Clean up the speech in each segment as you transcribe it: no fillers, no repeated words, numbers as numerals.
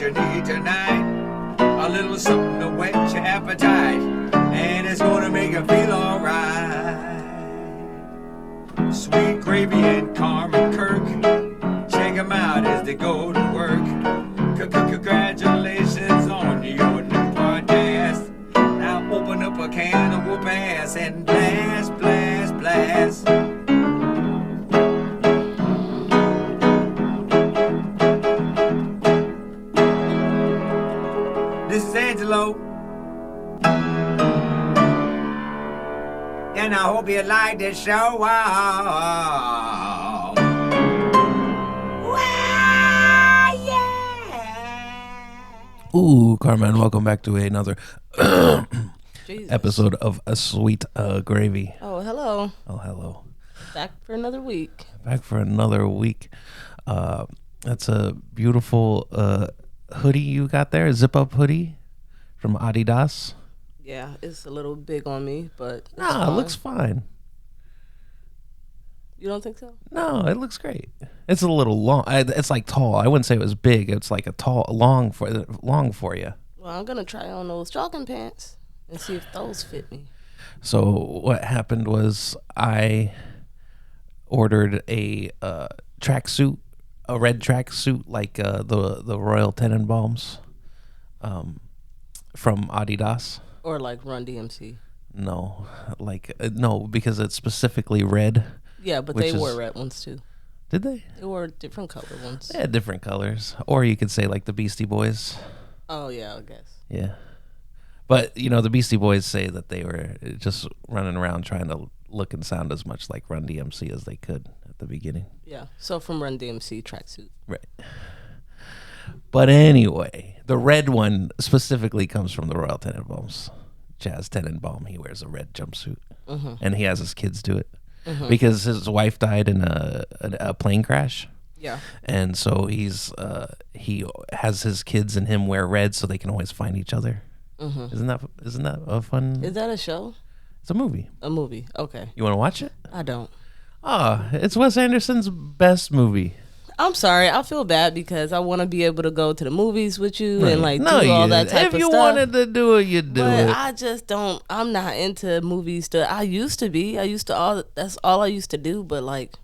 you need tonight. A little something to whet your appetite, and it's gonna make you feel alright. Sweet Gravy and Carmen Kirk, check them out as they go to work. Congratulations on your new podcast. Now open up a can of whoop ass and blast, blast, blast. This is Angelo, and I hope you like this show. Wow. Ooh, Carmen, welcome back to another Jesus. episode of A Sweet Gravy. Oh, hello. Oh, hello. Back for another week. Back for another week. That's a beautiful hoodie you got there, a zip-up hoodie from Adidas. Yeah, it's a little big on me, but it's Nah, it fine. looks fine. You don't think so? No, it looks great. It's a little long. It's like tall. I wouldn't say it was big. It's like a long for you. Well, I'm gonna try on those jogging pants and see if those fit me. So what happened was I ordered a tracksuit, a red tracksuit like the Royal Tenenbaums from Adidas. Or like Run DMC. No, no, because it's specifically red. Yeah, but Which they is- wore red ones too. Did they? They wore different color ones. They had different colors, or you could say like the Beastie Boys. Oh yeah, I guess. Yeah, but the Beastie Boys say that they were just running around trying to look and sound as much like Run DMC as they could at the beginning. Yeah. So from Run DMC tracksuit. Right. But anyway, the red one specifically comes from the Royal Tenenbaums. Chaz Tenenbaum, he wears a red jumpsuit, and he has his kids do it because his wife died in a plane crash, Yeah. and so he has his kids and him wear red so they can always find each other. Isn't that a fun? Is that a show? It's a movie. A movie. Okay. You want to watch it? I don't. It's Wes Anderson's best movie. I'm sorry. I feel bad because I want to be able to go to the movies with you and like No, do all that you- type if of you stuff. wanted to do it, you'd do But it. I just don't. I'm not into movies. I used to be. That's all I used to do. But like,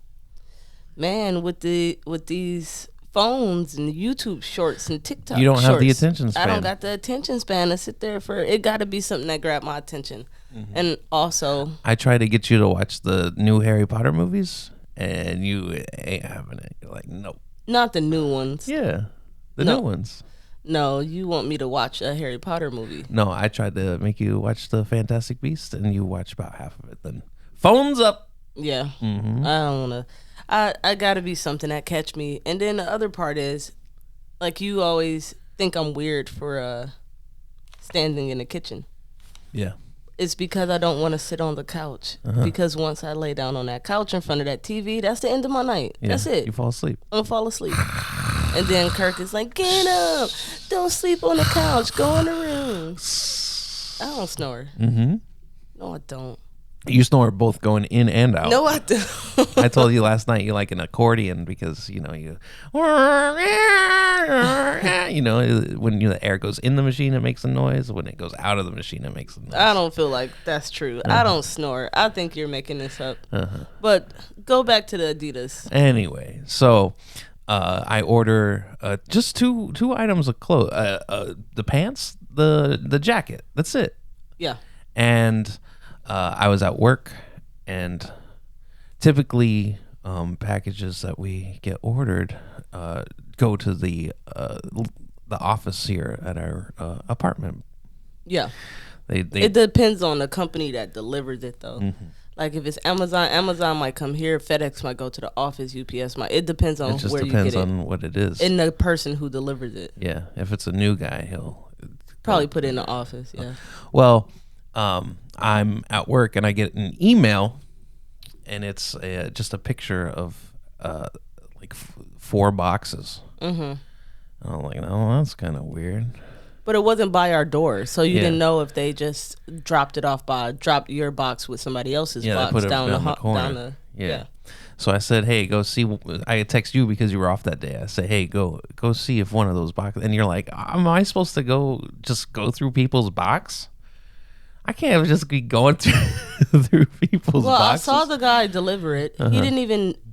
man, with these phones and YouTube shorts and TikTok, You don't have the shorts, attention I span. don't got the attention span to sit there for. It got to be something that grabbed my attention. And also, I try to get you to watch the new Harry Potter movies, and you ain't having it. You're like, nope. not the new ones. Yeah, the No. new ones. No, you want me to watch a Harry Potter movie? No, I tried to make you watch the Fantastic Beasts, and you watch about half of it. Then phones up. Yeah. Mm-hmm. I don't wanna. I gotta be something that catch me. And then the other part is, like, you always think I'm weird for standing in the kitchen. Yeah. It's because I don't want to sit on the couch. Because once I lay down on that couch in front of that TV, that's the end of my night. Yeah. That's it. You fall asleep. I'm gonna fall asleep. And then Kirk is like, "Get up! Don't sleep on the couch. Go in the room." I don't snore. Mm-hmm. No, I don't. You snore both going in and out. No, I don't. I told you last night you like an accordion because you when the air goes in the machine it makes a noise. When it goes out of the machine it makes a noise. I don't feel like that's true. I don't snore. I think you're making this up. Uh-huh. But go back to the Adidas. Anyway, so I order just two items of clothes: the pants, the jacket. That's it. Yeah. And I was at work, and typically packages that we get ordered go to the office here at our apartment. Yeah. They It depends on the company that delivers it, though. Mm-hmm. Like if it's Amazon might come here. FedEx might go to the office. UPS might. It depends on it just where you depends get it. on what it is. And the person who delivers it. Yeah, if it's a new guy, he'll Probably put it in the office. Yeah. Well, I'm at work and I get an email, and it's just a picture of like 4 boxes. Mm-hmm. I'm like, oh, that's kind of weird. But it wasn't by our door, so you Yeah. didn't know if they just dropped your box with somebody else's Yeah, they box put it down down the the corner. down the Yeah. So I said, hey, go see. I text you because you were off that day. I say, hey, go see if one of those boxes. And you're like, am I supposed to go through people's box? I can't just be going through people's Well, boxes. I saw the guy deliver it.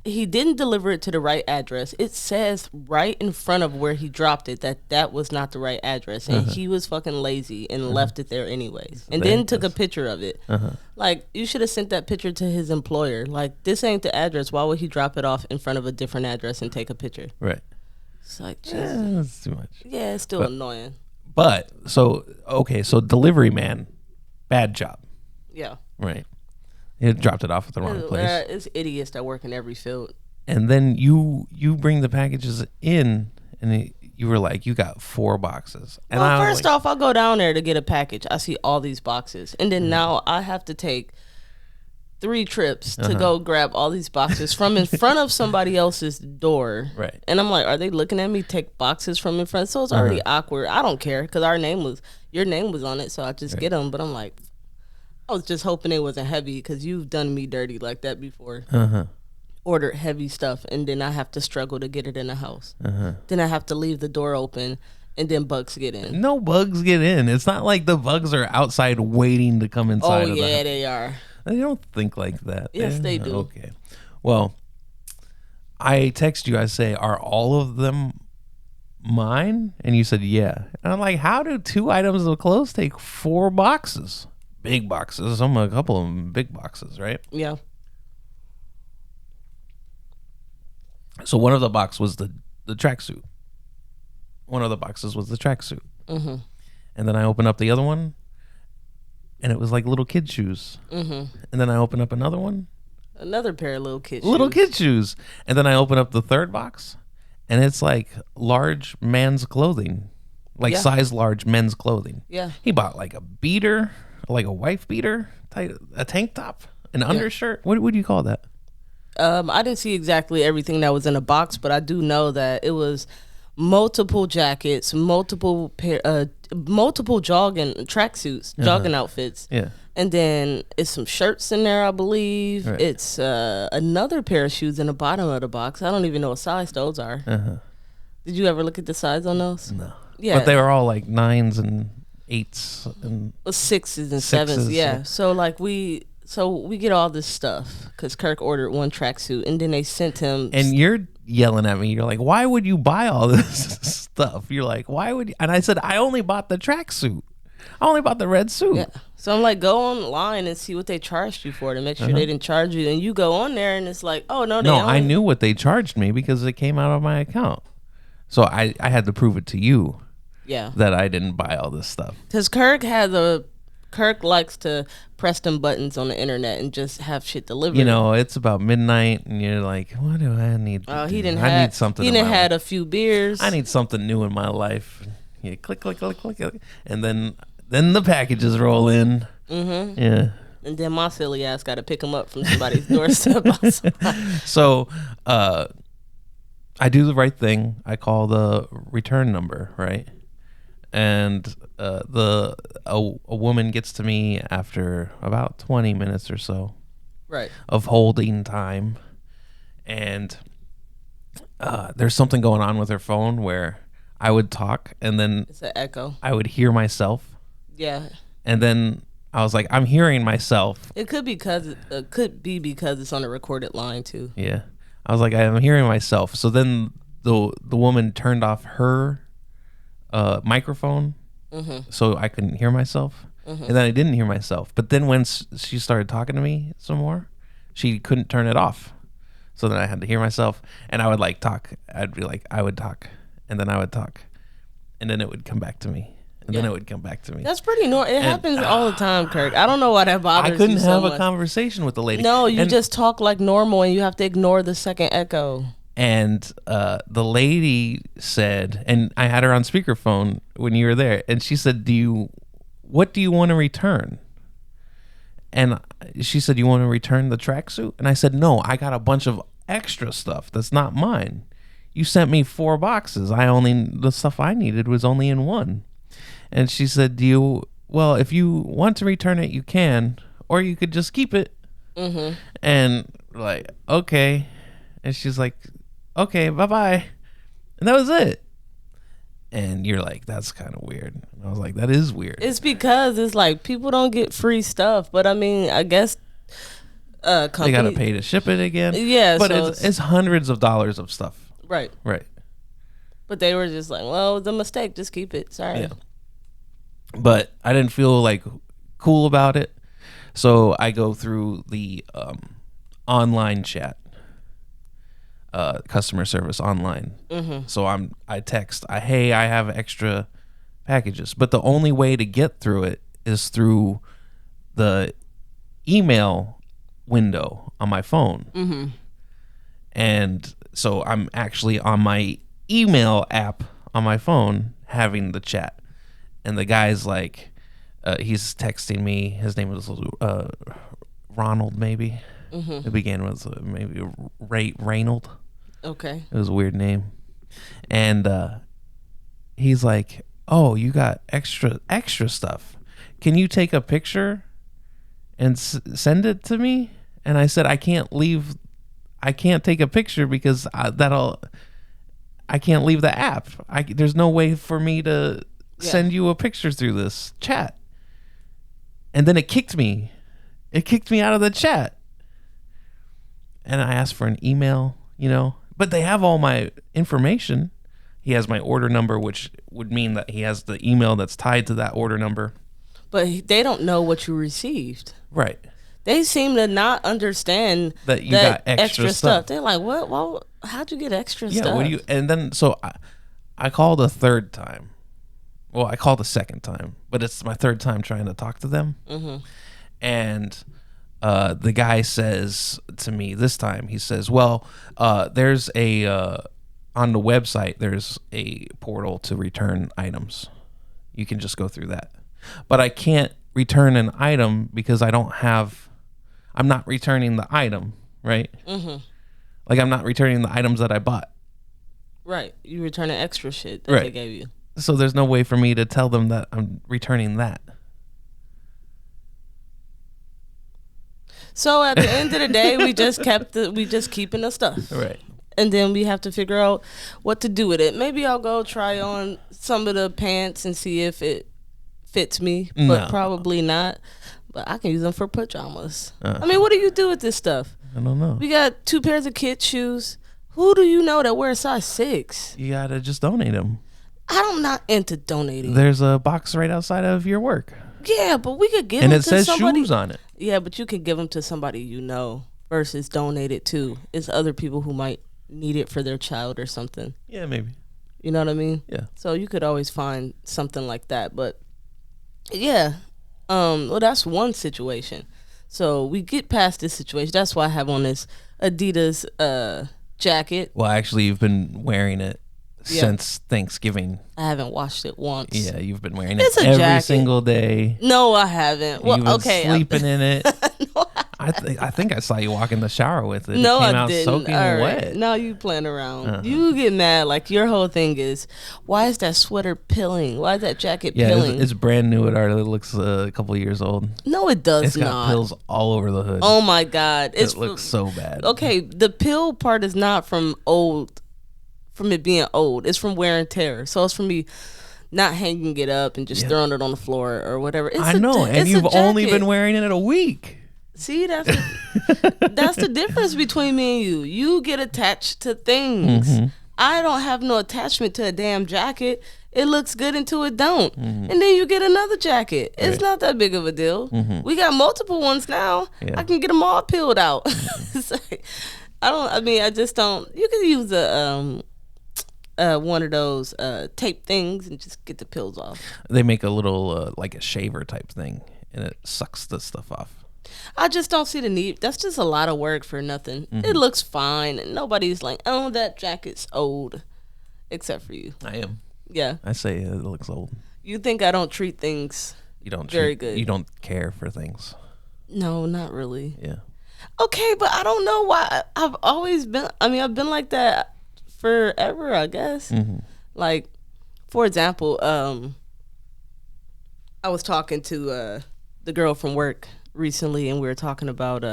He didn't deliver it to the right address. It says right in front of where he dropped it that was not the right address, and he was fucking lazy and left it there anyways, and then took a picture of it. Like, you should have sent that picture to his employer. Like, this ain't the address. Why would he drop it off in front of a different address and take a picture? Right. It's like, Yeah, Jesus. that's too much. Yeah, it's still annoying. But so delivery man, bad job. Yeah. Right. He dropped it off at the wrong place. It's idiots that work in every field. And then you bring the packages in, and you were like, you got 4 boxes. And Well, I was first like, off, I'll go down there to get a package. I see all these boxes. And then now I have to take 3 trips to go grab all these boxes from in front of somebody else's door. Right. And I'm like, are they looking at me take boxes from in front? So it's already awkward. I don't care because your name was on it. So I just get them. But I'm like, I was just hoping it wasn't heavy because you've done me dirty like that before. Ordered heavy stuff, and then I have to struggle to get it in the house. Then I have to leave the door open, and then bugs get in. no bugs get in. It's not like the bugs are outside waiting to come inside. Oh of yeah, the they are. They don't think like that. Yes, they do. Okay. Well, I text you. I say, are all of them mine? And you said, yeah. And I'm like, how do 2 items of clothes take 4 boxes? Big boxes. A couple of them big boxes, right? Yeah. So one of the boxes was the tracksuit. One of the boxes was the tracksuit. And then I opened up the other one, and it was like little kid shoes. And then I opened up another one, Another pair of little kids. little kid shoes. And then I opened up the third box, and it's like large man's clothing, like Yeah. size large men's clothing. Yeah. He bought like a beater, like a wife beater, a tank top, an undershirt. What do you call that? I didn't see exactly everything that was in a box, but I do know that it was multiple jackets, multiple jogging tracksuits, jogging outfits. Yeah. And then it's some shirts in there, I believe. Right. It's another pair of shoes in the bottom of the box. I don't even know what size those are. Did you ever look at the size on those? No. Yeah. But they were all like 9s and 8s and 6s and 7s. Sixes, Yeah. yeah. So like we get all this stuff because Kirk ordered one tracksuit, and then they sent him. and you're yelling at me. You're like, why would you buy all this stuff? You're like, why would you? And I said, I only bought the tracksuit. I only bought the red suit. Yeah. So I'm like, go online and see what they charged you for to make sure they didn't charge you. And you go on there and it's like, oh no, they No, only. I knew what they charged me because it came out of my account. So I had to prove it to you Yeah. that I didn't buy all this stuff. Because Kirk likes to press them buttons on the internet and just have shit delivered. You know, it's about midnight, and you're like, what do I need? Oh, to he do? didn't I have need something. He in didn't my had life. a few beers. I need something new in my life. Yeah, click, click, click, click, click, and then the packages roll in. Mm-hmm. Yeah. And then my silly ass got to pick them up from somebody's doorstep. So, I do the right thing. I call the return number, right? And a woman gets to me after about 20 minutes or so Right. of holding time, and there's something going on with her phone where I would talk and then It's an echo. I would hear myself, Yeah. and then I was like, I'm hearing myself. It could be because it's on a recorded line too. Yeah. I was like, I'm hearing myself. So then the woman turned off her microphone so I couldn't hear myself. And then I didn't hear myself. But then when she started talking to me some more, she couldn't turn it off. So then I had to hear myself, and I would like talk. I'd be like, I would talk, and then I would talk, and then it would come back to me. And then Yeah. it would come back to me. That's pretty normal. It happens all the time, Kirk. I don't know why that bothers I couldn't you so have much. a conversation with the lady. No, you And- just talk like normal, and you have to ignore the second echo. And the lady said, and I had her on speakerphone when you were there, and she said, what do you want to return? And she said, you want to return the tracksuit? And I said, no, I got a bunch of extra stuff that's not mine. You sent me 4 boxes. The stuff I needed was only in one. And she said, well, if you want to return it, you can, or you could just keep it. Mm-hmm. And like, okay. And she's like, okay, bye-bye. And that was it. And you're like, that's kind of weird. And I was like, that is weird. It's because it's like people don't get free stuff, but I mean, I guess They got to pay to ship it again. Yeah, But so it's hundreds of dollars of stuff. right. Right. But they were just like, well, it's a mistake. Just keep it. Sorry. Yeah. But I didn't feel like cool about it. So I go through the online chat, customer service online. Mm-hmm. So I text, hey, I have extra packages. But the only way to get through it is through the email window on my phone. Mm-hmm. And so I'm actually on my email app on my phone having the chat. And the guy's like, he's texting me. His name was Ronald, maybe. Mm-hmm. It began with maybe Reynold. Okay. It was a weird name. And he's like, oh, you got extra stuff. Can you take a picture and send it to me? And I said, I can't take a picture because I can't leave the app. There's no way for me to send you a picture through this chat. And then it kicked me. It kicked me out of the chat. And I asked for an email, but they have all my information. He has my order number, which would mean that he has the email that's tied to that order number. But they don't know what you received. Right. They seem to not understand that you got extra stuff. They're like, what? Well, how'd you get extra stuff? Yeah, what do you? And then so I called a third time. Well, I called a second time, but it's my third time trying to talk to them. Mm-hmm. And the guy says to me this time, he says, well, there's on the website, there's a portal to return items. You can just go through that. But I can't return an item because I'm not returning the item, right? Mm-hmm. Like I'm not returning the items that I bought. Right. You returning extra shit that Right. they gave you. So there's no way for me to tell them that I'm returning that. So at the end of the day, we just keeping the stuff. Right. And then we have to figure out what to do with it. Maybe I'll go try on some of the pants and see if it fits me, but No. probably not. But I can use them for pajamas. I mean, what do you do with this stuff? I don't know. We got 2 pairs of kid shoes. Who do you know that wears size 6? You gotta just donate them. I'm not into donating. There's a box right outside of your work, Yeah, but we could give and them it to says somebody. shoes on it. Yeah, but you could give them to somebody you know versus donate it to. It's other people who might need it for their child or something. Yeah, maybe. You know what I mean? Yeah. So you could always find something like that. But yeah, well, that's one situation. So we get past this situation. That's why I have on this Adidas jacket. Well, actually, you've been wearing it Yeah. since Thanksgiving. I haven't washed it once. Yeah, you've been wearing It's it a every jacket. single day. No, I haven't. Well, You've been okay. sleeping in it. No, I think I saw you walk in the shower with it. No, it came I out didn't. soaking All right. wet. No, you playing around. Uh-huh. You get mad. Like your whole thing is, why is that sweater pilling? Why is that jacket Yeah, pilling? it's brand new. It already looks a couple of years old. No, it does It's got not. pills all over the hood. Oh my God, it looks so bad. Okay, the pill part is not from it being old. It's from wear and tear. So it's from me not hanging it up and just throwing it on the floor or whatever. It's I know, and it's a you've only jacket. been wearing it a week. See, that's the difference between me and you. You get attached to things. Mm-hmm. I don't have no attachment to a damn jacket. It looks good until it don't. Mm-hmm. And then you get another jacket. It's not that big of a deal. We got multiple ones now. Yeah. I can get them all peeled out. It's like, I just don't. You can use one of those tape things and just get the pills off. They make a little like a shaver type thing, and it sucks the stuff off. I just don't see the need. That's just a lot of work for nothing. It looks fine, and nobody's like, "Oh, that jacket's old," except for you. I am. Yeah, I say it looks old. you think I don't treat things? You don't Very good. You don't care for things. No, not really. Yeah. Okay, but I don't know why. I've always been. I mean, I've been like that forever. I guess. Mm-hmm. Like, for example, I was talking to the girl from work recently, and we were talking about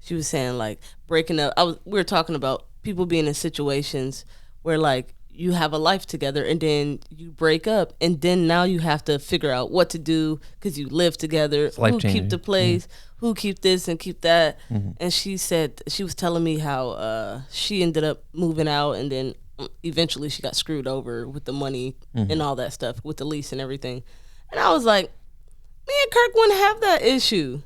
she was saying like breaking up. We were talking about people being in situations where like you have a life together and then you break up, and then now you have to figure out what to do because you live together. Who life-changing. keep the place? Who keep this and keep that? And she said she was telling me how she ended up moving out, and then eventually she got screwed over with the money and all that stuff with the lease and everything. And I was like, me and Kirk wouldn't have that issue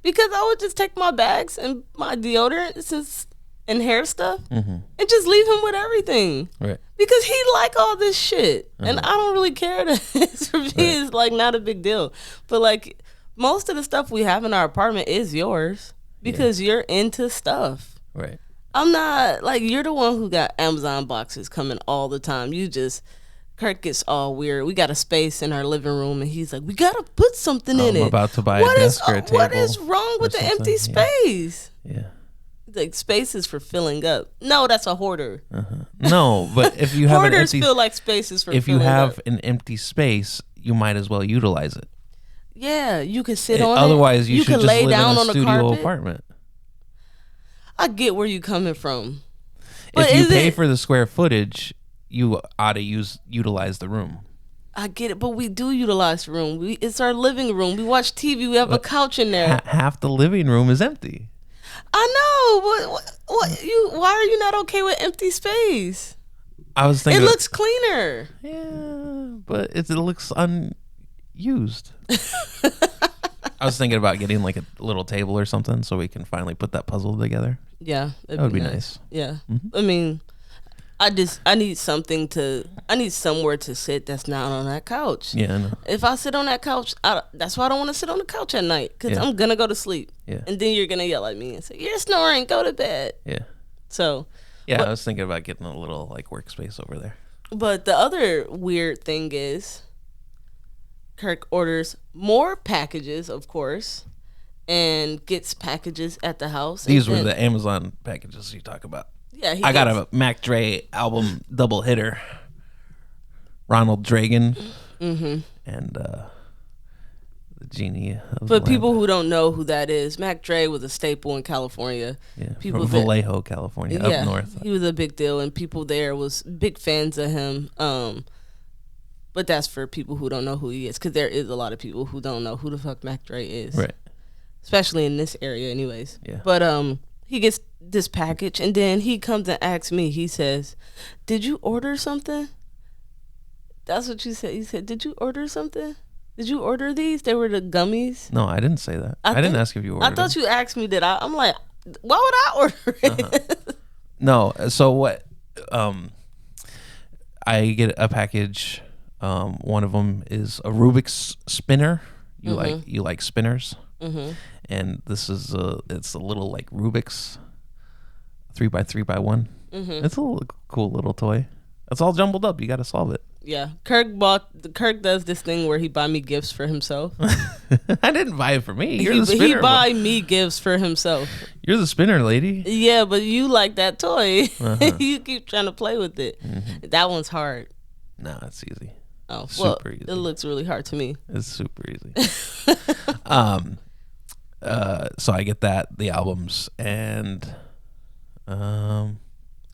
because I would just take my bags and my deodorant and hair stuff and just leave him with everything. Right. Because he like all this shit. And I don't really care. For me, it's like not a big deal. But like most of the stuff we have in our apartment is yours because you're into stuff. Right. I'm not, like, you're the one who got Amazon boxes coming all the time. Kirk gets all weird. We got a space in our living room, and he's like, we got to put something in it. I'm about to buy a desk or a table. What is wrong with the empty space? Yeah. Like, space is for filling up. No, that's a hoarder. No, but if you have an Hoarders empty, feel like spaces for if you filling have up. an empty space, you might as well utilize it. Yeah, you could sit on Otherwise, it. you should could just lay live down in a on the studio carpet. apartment. I get where you're coming from. But If you is pay it- for the square footage, you ought to utilize the room. I get it, but we do utilize the room. It's our living room. We watch TV. We have a couch in there. Half the living room is empty. I know, but why are you not okay with empty space? I was It thinking, looks cleaner. yeah, but it looks unused. I was thinking about getting like a little table or something so we can finally put that puzzle together. Yeah, That would be nice. Yeah, I mean, I need somewhere to sit that's not on that couch. Yeah, I know. If I sit on that couch, that's why I don't want to sit on the couch at night because Yeah. I'm gonna go to sleep. Yeah. And then you're gonna yell at me and say, "You're snoring. Go to bed." Yeah. So, Yeah, I was thinking about getting a little like workspace over there. but the other weird thing is, Kirk orders more packages, of course, and gets packages at the house. These and, were the Amazon packages you talk about. Yeah, I got a Mac Dre album double hitter. Ronald Dragon and the Genie of For Lamp. people who don't know who that is, Mac Dre was a staple in California. Yeah, people from that- Vallejo, California, up north. He was a big deal, and people there was big fans of him. But that's for people who don't know who he is, because there is a lot of people who don't know who the fuck Mac Dre is, Right. especially in this area, anyways. Yeah. But he gets this package, and then he comes and asks me. He says, "Did you order something?" That's what you said. He said, "Did you order something? Did you order these? They were the gummies." No, I didn't say that. I didn't ask if you ordered I thought them. you asked me that. I'm like, why would I order it? No, so what? I get a package. One of them is a Rubik's spinner. You like spinners, and this is it's a little like Rubik's 3x3x1. It's a little cool little toy. It's all jumbled up. You got to solve it. Yeah, Kirk does this thing where he buy me gifts for himself. I didn't buy it for me. You're the spinner. He buy me gifts for himself. You're the spinner, lady. Yeah, but you like that toy. Uh-huh. You keep trying to play with it. That one's hard. No, it's easy. Oh, Super well, easy. it looks really hard to me. It's super easy. So I get that, the albums, and And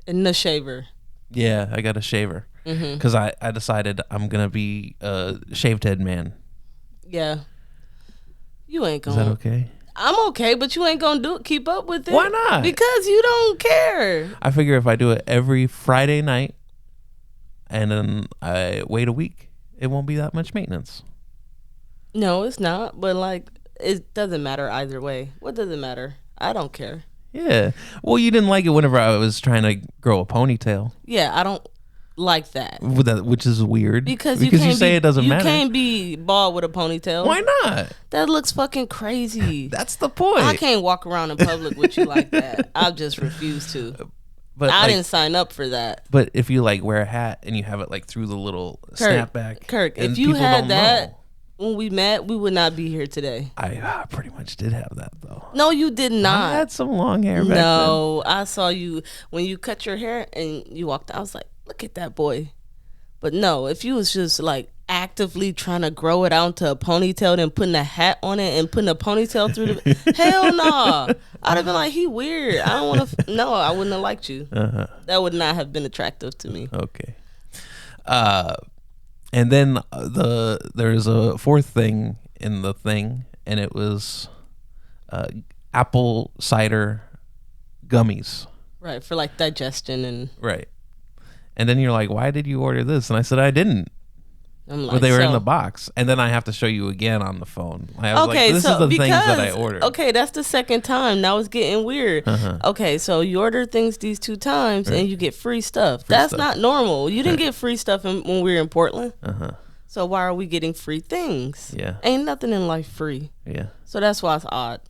the shaver. yeah, I got a shaver because I decided I'm gonna be a shaved head man. Yeah. You ain't Is gonna. that okay? I'm okay, but you ain't gonna keep up with it. Why not? Because you don't care. I figure if I do it every Friday night and then I wait a week, it won't be that much maintenance. No, it's not. But like, it doesn't matter either way. What does it matter? I don't care. Yeah. Well, you didn't like it whenever I was trying to grow a ponytail, Yeah, I don't like that. which is weird. Because you can't say be, it doesn't matter. You can't be bald with a ponytail. Why not? That looks fucking crazy. That's the point. I can't walk around in public with you like that. I just refuse to. But I like, didn't sign up for that. But if you like wear a hat and you have it like through the little snapback, Kirk, and if you people had don't that know. when we met, we would not be here today. I pretty much did have that though. No, you did I not. had some long hair back No, I saw you when you cut your hair and you walked out. I was like, look at that boy. But no, if you was just like actively trying to grow it out into a ponytail, then putting a hat on it and putting a ponytail through the hell no. I'd have been like, he weird. I don't want to. No, I wouldn't have liked you. That would not have been attractive to me. Okay. And then there's a fourth thing in the thing, and it was apple cider gummies. Right, for like digestion and. Right. And then you're like, why did you order this? And I said, I didn't. I'm like, But they were in so- the box. And then I have to show you again on the phone. I was Okay, like, this so is the because things that I ordered. okay, that's the second time. Now it's getting weird. Okay, so you order things these 2 times and you get free stuff. That's stuff. not normal. You didn't get free stuff when we were in Portland. So why are we getting free things? Yeah. Ain't nothing in life free. Yeah. So that's why it's odd.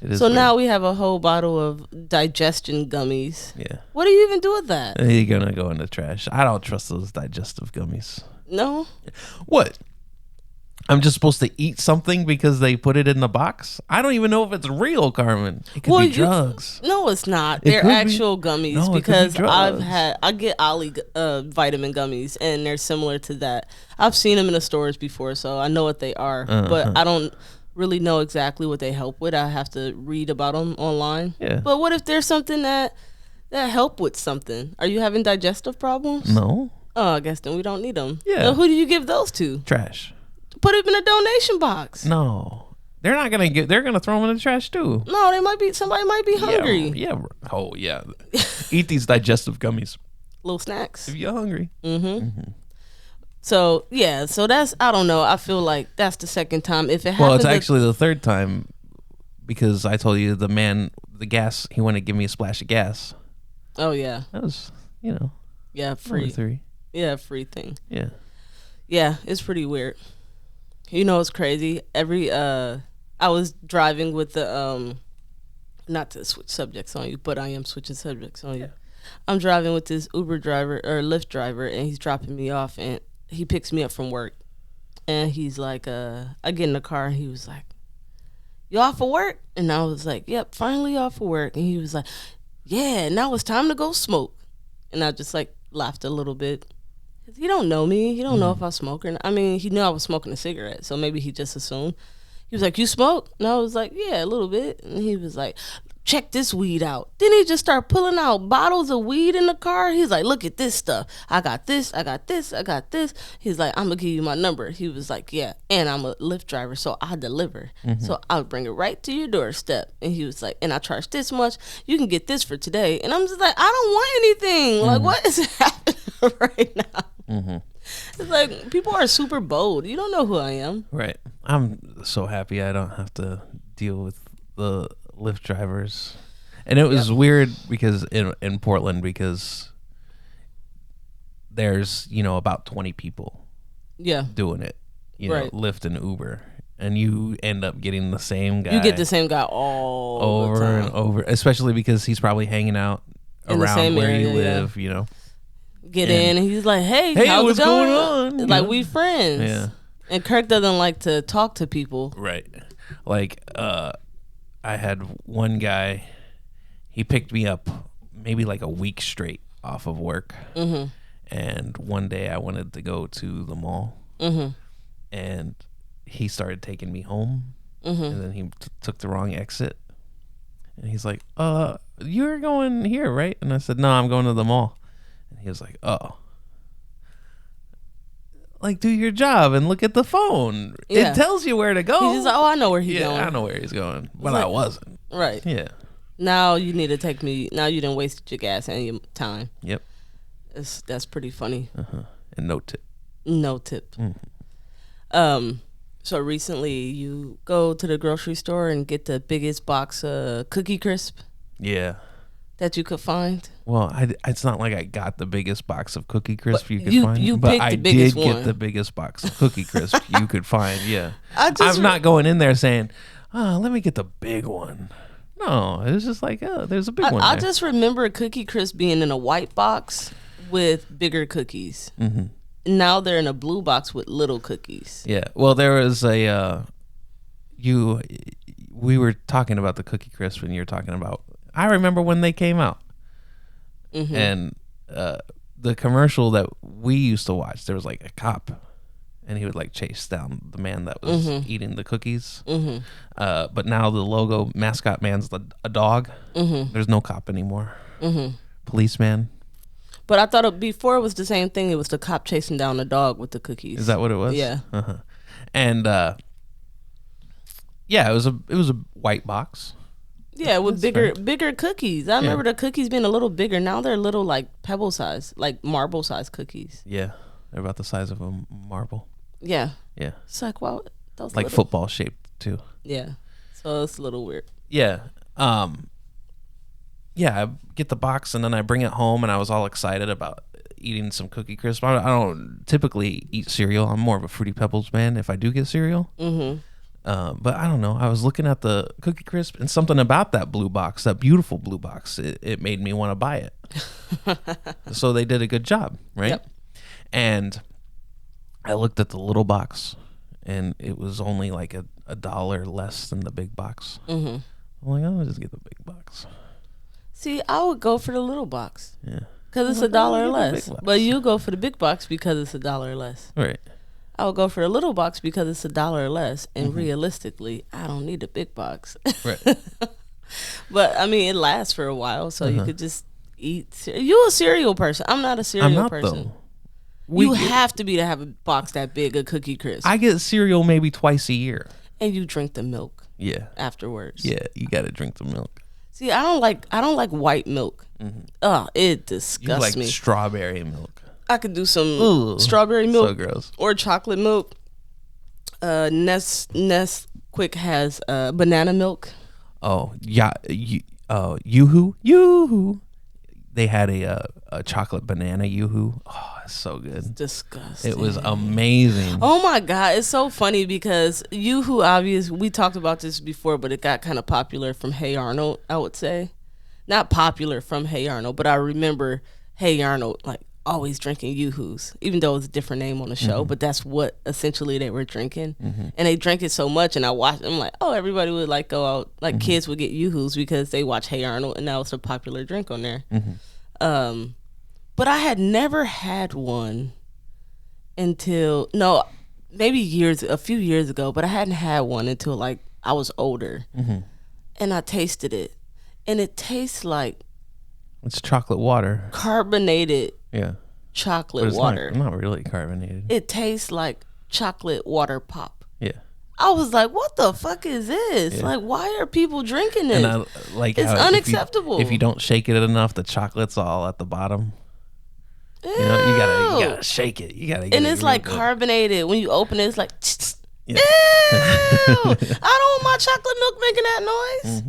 It is So weird. now we have a whole bottle of digestion gummies. Yeah. What do you even do with that? You're going to go in the trash. I don't trust those digestive gummies. No? What? I'm just supposed to eat something because they put it in the box? I don't even know if it's real, Carmen. It could be drugs. No, it's not. It They're could be. actual gummies No, it could be because drugs. I get Ollie vitamin gummies and they're similar to that. I've seen them in the stores before, so I know what they are, but I don't really know exactly what they help with. I have to read about them online. Yeah. But what if there's something that help with something? Are you having digestive problems? No. Oh, I guess then we don't need them. Yeah. So who do you give those to? Trash. Put them in a donation box. No. They're not going to they're going to throw them in the trash too. No, somebody might be hungry. Yeah. Oh, yeah. Eat these digestive gummies Little snacks. if you're hungry. So yeah, so that's I don't know. I feel like that's the second time. If it happens, Well, it's actually the third time because I told you the gas, he wanted to give me a splash of gas. oh yeah, That was, yeah, number free, 3. yeah, free thing. Yeah. Yeah, it's pretty weird. You know, it's crazy. I was driving with the not to switch subjects on you, but I am switching subjects on you. I'm driving with this Uber driver or Lyft driver, and he's dropping me off, and he picks me up from work, and he's like, I get in the car, and he was like, "You off for work?" And I was like, "Yep, finally off for work." And he was like, "Yeah, now it's time to go smoke." And I just like laughed a little bit. He don't know me. He don't know if I smoke or not. I mean, he knew I was smoking a cigarette, so maybe he just assumed. He was like, "You smoke?" And I was like, "Yeah, a little bit." And he was like, "Check this weed out." Then he just started pulling out bottles of weed in the car. He's like, "Look at this stuff. I got this, I got this, I got this." He's like, "I'm going to give you my number." He was like, "Yeah, and I'm a Lyft driver, so I deliver. So I'll bring it right to your doorstep." And he was like, "And I charge this much. You can get this for today." And I'm just like, I don't want anything. Like, what is happening right now? It's like people are super bold. You don't know who I am. Right. I'm so happy I don't have to deal with the Lyft drivers. And it was weird because in Portland because there's, about 20 people Yeah. doing it. Right. Lyft and Uber. And you end up getting the same guy You get the same guy all over the time. and over, especially because he's probably hanging out In the around same where you area, yeah. live, Get And- in, and he's like, "Hey, Hey, how's what's it going? going on?" Like Yeah. we friends." Yeah. And Kirk doesn't like to talk to people. Right. Like, I had one guy, he picked me up maybe like a week straight off of work. Mm-hmm. And one day I wanted to go to the mall. Mm-hmm. And he started taking me home. Mm-hmm. And then he took the wrong exit. And he's like, you're going here, right? And I said, no, I'm going to the mall. And he was like, oh. Like, do your job and look at the phone. Yeah. It tells you where to go. He's just like, "Oh, I know where he's Yeah, going." I know where he's going, but like- I wasn't. Right. Yeah. Now you need to take me. Now you didn't waste your gas and your time. Yep. That's pretty funny. And no tip. No tip. So recently you go to the grocery store and get the biggest box of Cookie Crisp Yeah. that you could find. Well, it's not like I got the biggest box of Cookie Crisp But you could you- find, you but picked I the biggest did get one. the biggest box of Cookie Crisp you could find. Yeah. I'm not going in there saying, "Oh, let me get the big one." No, it was just like, "Oh, there's a big one." I there. just remember Cookie Crisp being in a white box with bigger cookies. Mm-hmm. Now they're in a blue box with little cookies. Yeah. Well, there was we were talking about the Cookie Crisp and you were talking about, I remember when they came out. Mm-hmm. And the commercial that we used to watch, there was like a cop and he would like chase down the man that was eating the cookies. But now the logo mascot man's a dog. There's no cop anymore. Policeman. But I thought before it was the same thing. It was the cop chasing down the dog with the cookies. Is that what it was? Yeah. And yeah, it was a white box. Yeah, with bigger cookies. I remember the cookies being a little bigger. Now they're little like pebble size, like marble size cookies. Yeah, they're about the size of a marble. Yeah. Yeah. It's like, wow, those like little, football shaped too. Yeah. So it's a little weird. Yeah. Yeah, I get the box and then I bring it home and I was all excited about eating some Cookie Crisp. I don't typically eat cereal. I'm more of a Fruity Pebbles man if I do get cereal. But I don't know. I was looking at the Cookie Crisp and something about that blue box, that beautiful blue box, it made me want to buy it. So they did a good job, right? Yep. And I looked at the little box and it was only like a dollar less than the big box. I'm like, I'll just get the big box. See, I would go for the little box. Yeah. Because it's Well, a dollar I'll get the less. big box. But you go for the big box because it's a dollar less. Right. I would go for the little box because it's a dollar less. And realistically, I don't need a big box. Right. But, I mean, it lasts for a while. So you could just eat. You a cereal person. I'm not a cereal I'm not person. though. You have to be to have a box that big of Cookie Crisp. I get cereal maybe twice a year. And you drink the milk Yeah. afterwards. Yeah, you got to drink the milk. See, I don't like white milk. It You disgusts like me. strawberry milk. I could do some Ooh, strawberry milk So gross. or chocolate milk. Nesquik has banana milk. Oh, yeah. Yoo-hoo. They had a chocolate banana Yoo-hoo. Oh, it's so good. Disgusting. It was amazing. Oh my God, it's so funny because Yoo-hoo, obviously, we talked about this before, but it got kind of popular from Hey Arnold, I would say. Not popular from Hey Arnold, but I remember Hey Arnold, like, always drinking Yoo-hoos, even though it was a different name on the show, but that's what essentially they were drinking. And they drank it so much, and I watched them like, oh, everybody would like go out, like kids would get Yoo-hoos because they watch Hey Arnold, and now it's a popular drink on there. But I had never had one until, maybe a few years ago, but I hadn't had one until like I was older. And I tasted it, and it tastes like It's chocolate water. carbonated Yeah. chocolate But it's water. not really carbonated. It tastes like chocolate water pop. Yeah. I was like, what the fuck is this? Yeah. Like, why are people drinking this? And I like It's how if unacceptable. If you don't shake it enough, the chocolate's all at the bottom. Ew. You know, you gotta shake it. You gotta get And it it's real like good. carbonated. When you open it, it's like, Yeah. ew! I don't want my chocolate milk making that noise.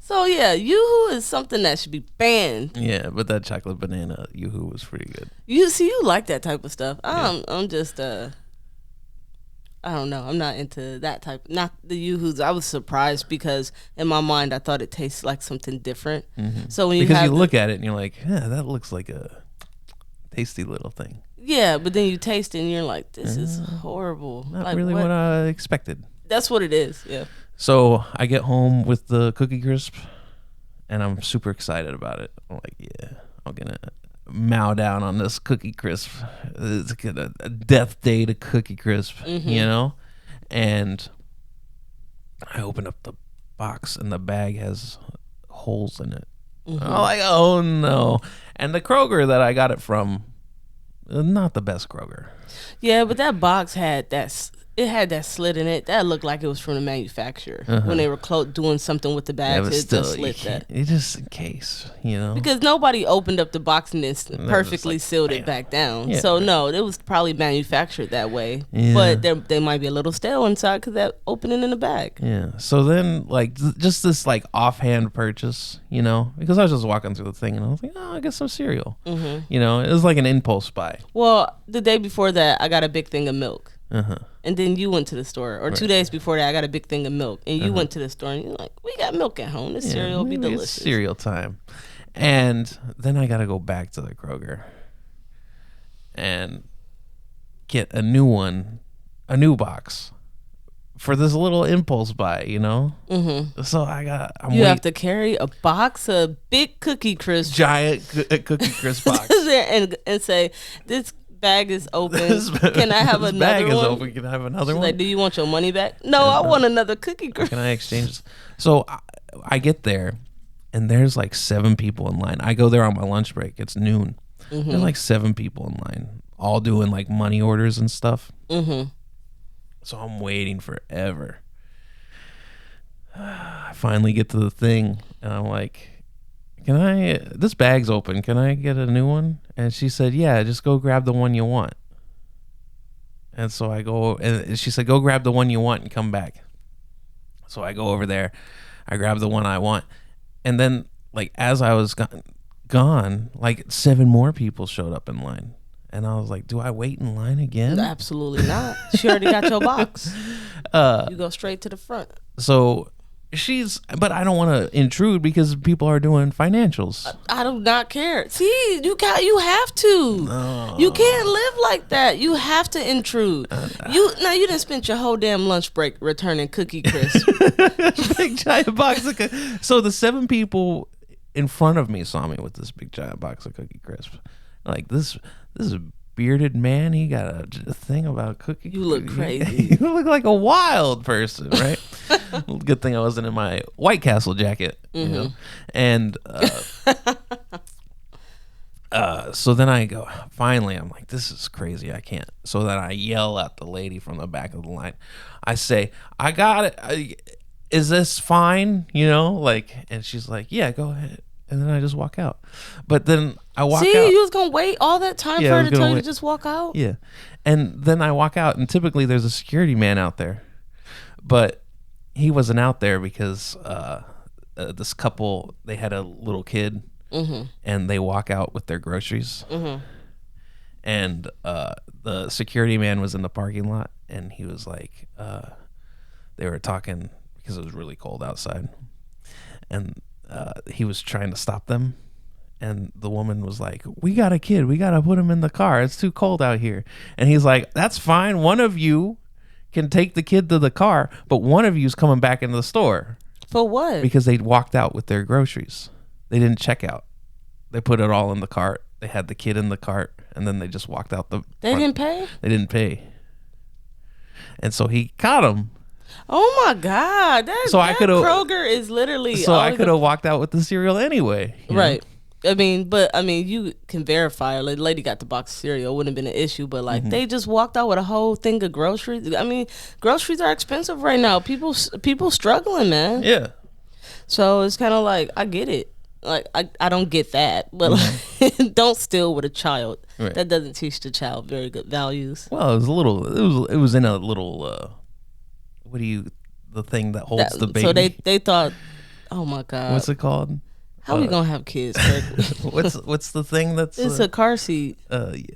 So yeah, Yoo-hoo is something that should be banned. Yeah, but that chocolate banana Yoo-hoo was pretty good. You like that type of stuff. I'm just I don't know. I'm not into that type. Not the Yoo-hoos. I was surprised because in my mind I thought it tasted like something different. So when Because have you look at it and you're like, yeah, that looks like a tasty little thing. yeah, but then you taste it and you're like, this is horrible. Not like, really what I expected. That's what it is. Yeah. So I get home with the Cookie Crisp, and I'm super excited about it. I'm like, yeah, I'm gonna mow down on this Cookie Crisp. It's gonna a death day to Cookie Crisp, you know. And I open up the box, and the bag has holes in it. I'm like, oh no! And the Kroger that I got it from, not the best Kroger. Yeah, but that box had it had that slit in it. That looked like it was from the manufacturer when they were doing something with the Yeah, bags. but It still, just slit that. it just in case, you know. Because nobody opened up the box and then perfectly like, sealed bam. it back down. Yeah, so right. no, it was probably manufactured that way. Yeah. But they might be a little stale inside because that opening in the bag. Yeah. So then, like, just this like offhand purchase, you know, because I was just walking through the thing and I was like, oh, I get some cereal. You know, it was like an impulse buy. Well, the day before that, I got a big thing of milk. Uh-huh. And then you went to the store. Or 2 days before that, I got a big thing of milk. And you went to the store and you're like, we got milk at home. This cereal will be maybe delicious. It's cereal time. And then I got to go back to the Kroger and get a new new box for this little impulse buy, you know? So I'm You have to carry a box of big Cookie Crisp giant Cookie Crisp box. there and say, bag is open. Can I have this another bag one? is open. Can I have another She's one? like, do you want your money back? No, I want another cookie crisp. Can I exchange this? So I get there, and there's like 7 people in line. I go there on my lunch break. It's noon. There's like 7 people in line, all doing like money orders and stuff. So I'm waiting forever. I finally get to the thing, and I'm like, this bag's open. Can I get a new one? And she said, yeah, just go grab the one you want. And so I go, and she said, go grab the one you want and come back. So I go over there, I grab the one I want. And then, like, as I was gone, like 7 more people showed up in line. And I was like, do I wait in line again? Absolutely not. She already got your box. You go straight to the front. So but I don't want to intrude because people are doing financials. I do not care. See, you have to. No. You can't live like that. You have to intrude. You didn't spend your whole damn lunch break returning Cookie Crisp. Big giant box of So the 7 people in front of me saw me with this big giant box of Cookie Crisp. Like, this is a bearded man. He got a thing about cookie. You look crazy. You look like a wild person, right? Good thing I wasn't in my White Castle jacket, you know. And so then I go, finally, I'm like, this is crazy. I can't. So then I yell at the lady from the back of the line. I say, I got it. Is this fine? You know, like, and she's like, yeah, go ahead. And then I just walk out. But then I walk out. See, you was going to wait all that time Yeah, for I her was to tell gonna you wait. to just walk out? Yeah. And then I walk out, and typically there's a security man out there. But he wasn't out there because this couple, they had a little kid, and they walk out with their groceries. And the security man was in the parking lot, and he was like, they were talking because it was really cold outside. And he was trying to stop them. And the woman was like, we got a kid. We got to put him in the car. It's too cold out here. And he's like, that's fine. One of you can take the kid to the car, but one of you's coming back into the store. For what? Because they walked out with their groceries. They didn't check out. They put it all in the cart. They had the kid in the cart, and then they just walked out the They front. didn't pay? They didn't pay. And so he caught him. Oh my God! I could've- Kroger is literally. So I always could have walked out with the cereal anyway. you know? right. I mean, you can verify. Like, the lady got the box of cereal. It wouldn't have been an issue, but like they just walked out with a whole thing of groceries. I mean, groceries are expensive right now. People struggling, man. Yeah. So it's kind of like, I get it. Like, I don't get that, but like, don't steal with a child. Right. That doesn't teach the child very good values. Well, it was in a little the thing that holds the baby. So they thought, oh my God, What's it called? how we gonna have kids? Kirk? What's the thing that's It's a car seat.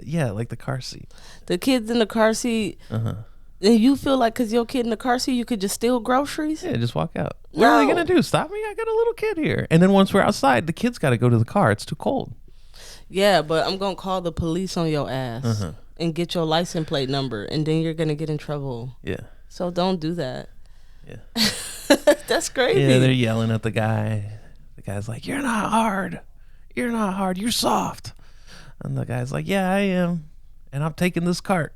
yeah, like the car seat. The kid's in the car seat. And you feel like, because your kid in the car seat, you could just steal groceries? Yeah, just walk out. What are they No. gonna do? Stop me? I got a little kid here. And then once we're outside, the kid's got to go to the car. It's too cold. Yeah, but I'm going to call the police on your ass and get your license plate number, and then you're going to get in trouble. Yeah, So don't do that. yeah, That's crazy. yeah. They're yelling at the guy. The guy's like, "You're not hard. You're not hard. You're soft." And the guy's like, "Yeah, I am. And I'm taking this cart.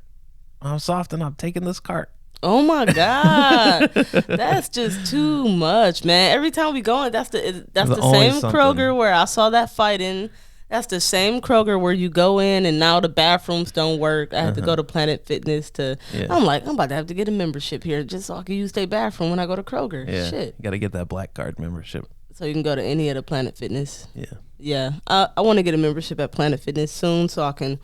I'm soft, and I'm taking this cart." Oh my God, that's just too much, man. Every time we go in, that's the There's same always something. Kroger where I saw that fight in. That's the same Kroger where you go in and now the bathrooms don't work. I have to go to Planet Fitness to. Yeah. I'm like, I'm about to have to get a membership here just so I can use their bathroom when I go to Kroger. Yeah, Shit. you got to get that black card membership. So you can go to any of the Planet Fitness. Yeah. Yeah, I want to get a membership at Planet Fitness soon so I can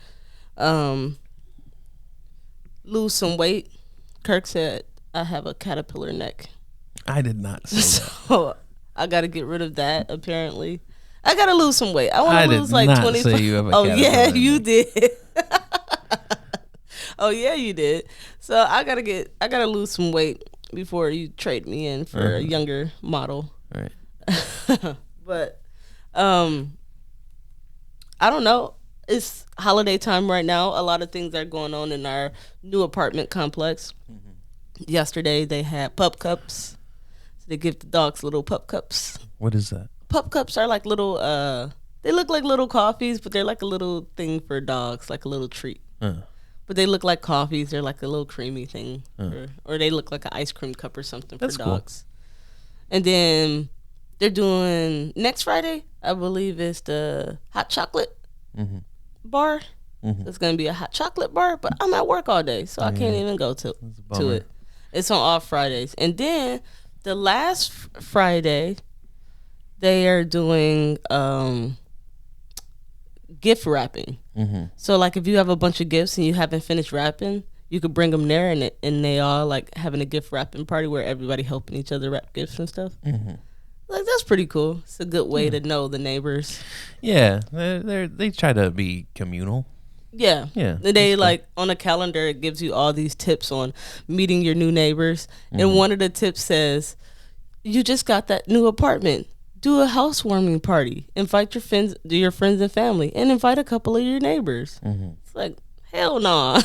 lose some weight. Kirk said I have a caterpillar neck. I did not say that. So I got to get rid of that, apparently. I got to lose some weight. I want I to did lose like not 20. say you have a Oh, yeah, caterpillar you neck. did. Oh, yeah, you did. So I got to lose some weight before you trade me in for a younger model. Right. But I don't know. It's holiday time right now. A lot of things are going on in our new apartment complex. Yesterday they had pup cups. So they give the dogs little pup cups. What is that? Pup cups are like little they look like little coffees, but they're like a little thing for dogs, like a little treat. But they look like coffees. They're like a little creamy thing. Or they look like an ice cream cup or something That's for cool. dogs. And then they're doing next Friday, I believe, is the hot chocolate bar. So it's going to be a hot chocolate bar, but I'm at work all day, so I can't even go to bummer. it. It's on off Fridays. And then the last Friday, they are doing gift wrapping. So like if you have a bunch of gifts and you haven't finished wrapping, you could bring them there, and they all like having a gift wrapping party where everybody helping each other wrap gifts and stuff. Like that's pretty cool. It's a good way to know the neighbors. Yeah, they try to be communal. Yeah. Yeah, And they like on a calendar, it gives you all these tips on meeting your new neighbors. And one of the tips says, you just got that new apartment. Do a housewarming party. Invite your friends and family, and invite a couple of your neighbors. It's like, hell no.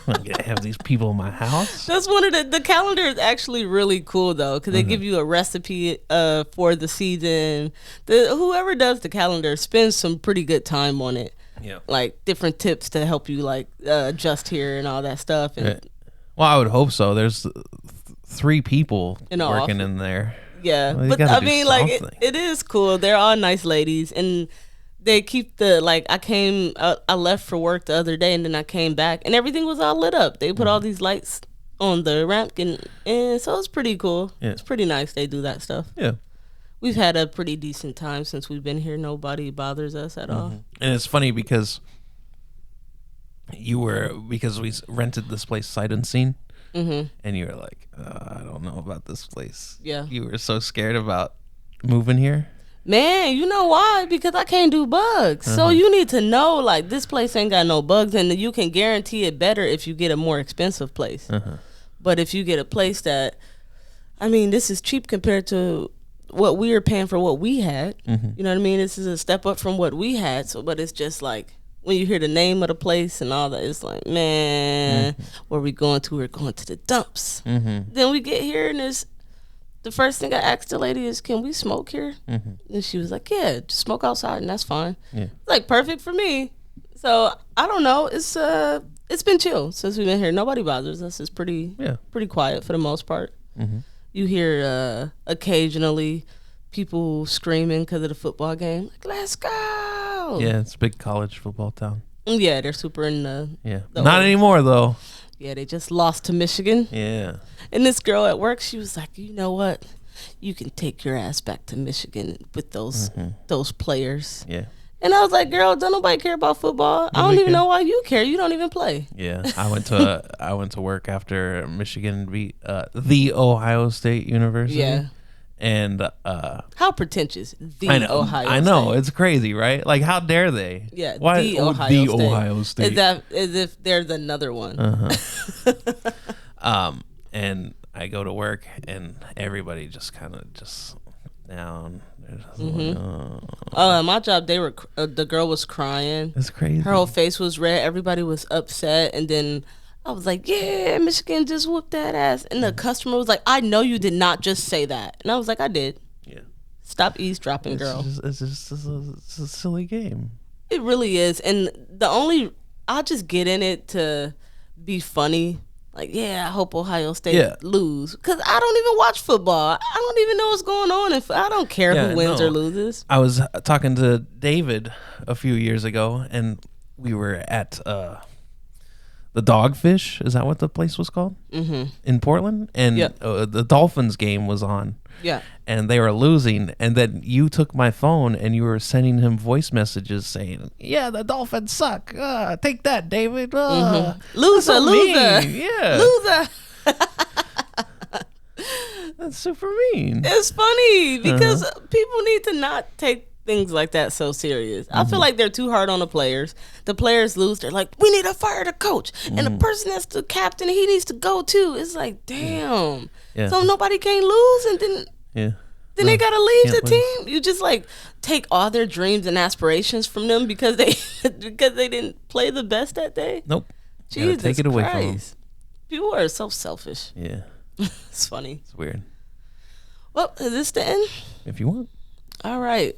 I'm gonna have these people in my house. That's one of the calendar is actually really cool though, because they give you a recipe for the season. Whoever does the calendar spends some pretty good time on it. Yeah. Like different tips to help you like adjust here and all that stuff. And Well, I would hope so. There's 3 people In the working office. in there. yeah, Well, you but gotta I do mean, like something. it is cool. They're all nice ladies, and they keep the like. I left for work the other day, and then I came back, and everything was all lit up. They put all these lights on the ramp, and so it's pretty cool. Yeah. It's pretty nice. They do that stuff. Yeah. We've had a pretty decent time since we've been here. Nobody bothers us at all. And it's funny because we rented this place Sight Unseen, and you were like, I don't know about this place. Yeah. You were so scared about moving here. Man, you know why? Because I can't do bugs. So you need to know, like, this place ain't got no bugs, and you can guarantee it better if you get a more expensive place. But if you get a place that, I mean, this is cheap compared to what we were paying for what we had. You know what I mean? This is a step up from what we had. So, but it's just like, when you hear the name of the place and all that, it's like, man, where we going to? We're going to the dumps. Then we get here, and the first thing I asked the lady is, can we smoke here? And she was like, yeah, just smoke outside, and that's fine. Yeah. It's like perfect for me. So I don't know. It's been chill since we've been here. Nobody bothers us. It's pretty quiet for the most part. You hear occasionally people screaming because of the football game. Like, let's go. Yeah, it's a big college football town. Yeah, they're super in the. Yeah. The Not old- anymore, though. Yeah, they just lost to Michigan. Yeah. And this girl at work, she was like, you know what? You can take your ass back to Michigan with those players. Yeah. And I was like, girl, don't nobody care about football. I don't Nobody even care. know why you care. You don't even play. Yeah. I went to work after Michigan beat the Ohio State University. Yeah. And How pretentious. The I know, Ohio I know, State. it's crazy, right? Like, how dare they? Yeah, Why the oh, Ohio the State. Ohio State? As if there's another one. And I go to work, and everybody just kind of just down. They're just like, oh. My job, the girl was crying. It's crazy. Her whole face was red. Everybody was upset. And then I was like, yeah, Michigan just whooped that ass. And the customer was like, I know you did not just say that. And I was like, I did. Yeah. Stop eavesdropping, girl. It's just it's a silly game. It really is. And I just get in it to be funny. Like, yeah, I hope Ohio State lose. Because I don't even watch football. I don't even know what's going on. I don't care who wins or loses. I was talking to David a few years ago, and we were at the Dogfish. Is that what the place was called? In Portland? And the Dolphins game was on. Yeah. And they were losing, and then you took my phone and you were sending him voice messages saying, yeah, the Dolphins suck. Take that, David. Loser, That's so loser. mean. Yeah. Loser. That's super mean. It's funny because people need to not take things like that so serious. I feel like they're too hard on the players. The players lose, they're like, we need to fire the coach. And the person that's the captain, he needs to go too. It's like, damn. Yeah. So nobody can't lose, and then they gotta leave the can't team. You just like take all their dreams and aspirations from them because they didn't play the best that day. Nope. Jesus take it away from them. Christ. People are so selfish. Yeah. It's funny. It's weird. Well, is this the end? If you want. All right.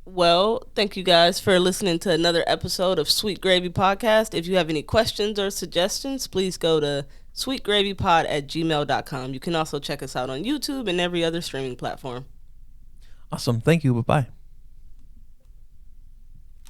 Well, thank you guys for listening to another episode of Sweet Gravy Podcast. If you have any questions or suggestions, please go to sweetgravypod@gmail.com. You can also check us out on YouTube and every other streaming platform. Awesome. Thank you. Bye-bye.